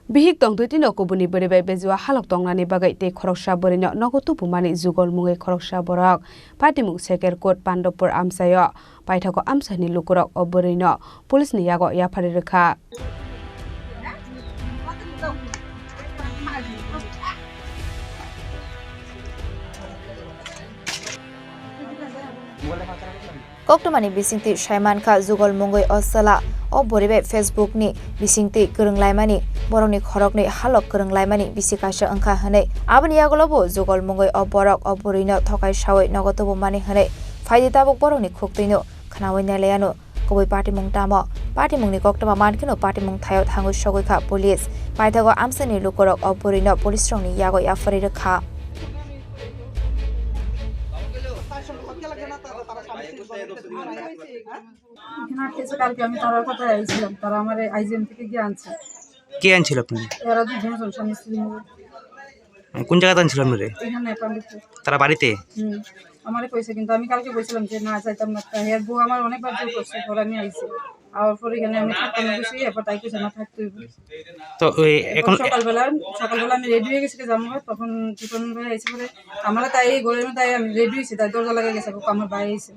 Bihik tong duiti no kubuni beribai bezua halok tong nani bagai te khoroksa borino nogotu pumani jugol mungai khoroksa borok patimung seker kot pandopur amsayo paithako amsani lukurok oborino police ni yago yapari rekha Koktomani bisingti Shaiman Kha Jugol Mungoi Osala o boribe Facebook ni bisingti Kurunglaimani borokni khorokni halok Kurunglaimani bisikasa angkha hane aboni yagolobo Jugol Mungoi o borok o borino thokai sawai nogotobo mani hane faidi tabuk borokni khukteino khanawai naleyano koboi party mung tamo party mungni koktoma mankino party mung thayo thangu sogoi kha police paithago amsani lukorok o borino police rongni yago yafari rekha কালকে আমি তার কথায় আইছিলাম তারা আমার IgM থেকে গিয়ে আনছে কে আনছিল আপনি এরা দুজন স্বামী স্ত্রী কোন জায়গাতে আনছিল আপনি এখানে পান্ডিতপুর তারা বাড়িতে আমারে কইছে কিন্তু আমি কালকে বলছিলাম যে না যাইতাম না হেয়ার বউ আমার অনেকবার জোর করছে পরে আমি আইছি আর পরে এখানে আমি থাকতে গেছি এরপর তাই কিছু না থাকতে তো এখন সকালবেলা আমি রেডি হয়ে গেছি যাবো তখন দুজন ভাই আইছে পরে আমরা তাই ঘরের মধ্যে আমি রেডি হয়েছি তাই দরজা লাগাই গেছে আমার ভাই আইছে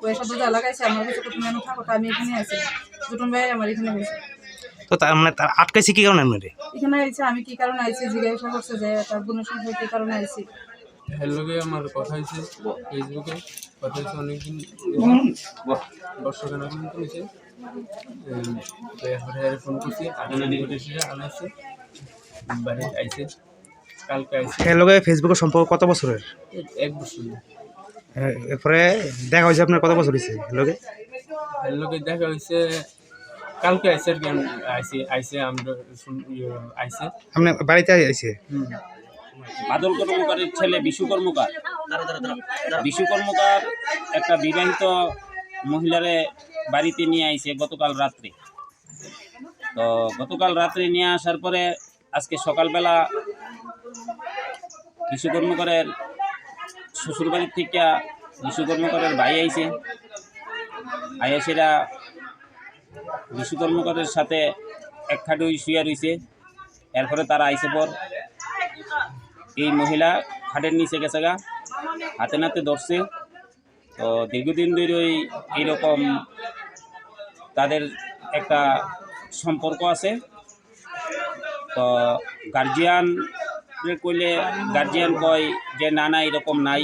ওই সব দরজা লাগাইছে আমার কাছে তুমি আমি থাকো আমি এখানে আছি দুজন ভাই আমার এখানে হয়েছে তো তার মানে তার আটকাইছে কি কারণে আপনি এখানে আইছে আমি কি কারণে আইছি জিজ্ঞাসা করছে যে তার বোনের সঙ্গে কি কারণে আইছি হ্যালোকে আমার কথা হয়েছে ফেসবুকে কথা হয়েছে অনেকদিন বর্ষখানা পর্যন্ত হয়েছে ফোন করছি আনাইছে বাড়ি আইছে কালকে আইছে হ্যালোকে ফেসবুকের সম্পর্ক কত বছরের 1 বছর এরপরে দেখা হয়েছে আপনার কত বছর হয়েছে হ্যালোকে দেখা হয়েছে কালকে আইছে আর কি আইছে আমরা আইছে আপনি বাড়িতে আইছে বাদল কর্মকারের ছেলে বিশু কর্মকার একটা বিবাহিত মহিলারে বাড়িতে নিয়ে আইছে গতকাল রাত্রে। তো গতকাল রাত্রে নিয়ে আসার পরে আজকে সকালবেলা বিশু কর্মকারের শ্বশুর বাড়ির থেকে বিশু কর্মকারের ভাই আইছে আইসেরা বিশু কর্মকারের সাথে এক খাটে শুয়ে রয়েছে। এরপরে তারা আইসে পর এই মহিলা খাটের নিচে গেছে গা হাতে নাতে ধরছে। তো দীর্ঘদিন ধরে এইরকম তাদের একটা সম্পর্ক আছে। তো গার্জিয়ান কইলে গার্জিয়ান কয় যে না না এরকম নাই।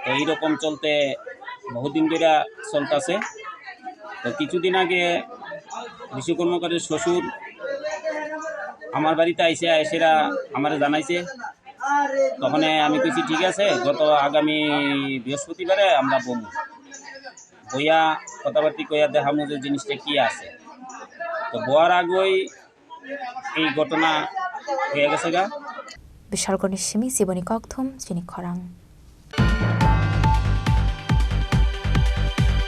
তো এইরকম চলতে বহুদিন ধরে চলতেছে। তো কিছুদিন আগে বিশু কর্মকারের শ্বশুর আমার বাড়িতে আইসেরা আমার জানাইছে। তখন আমি কইছি ঠিক আছে গত আগামী বৃহস্পতিবারে আমরা বইয়া কথাবার্তি কইয়া দেখামু যে জিনিসটা কি আছে। তো বোয়ার আগেই এই ঘটনা হয়ে গেছে গা। বিশালগড় নিশিমি জীবনী ককথম চিনি খরাং।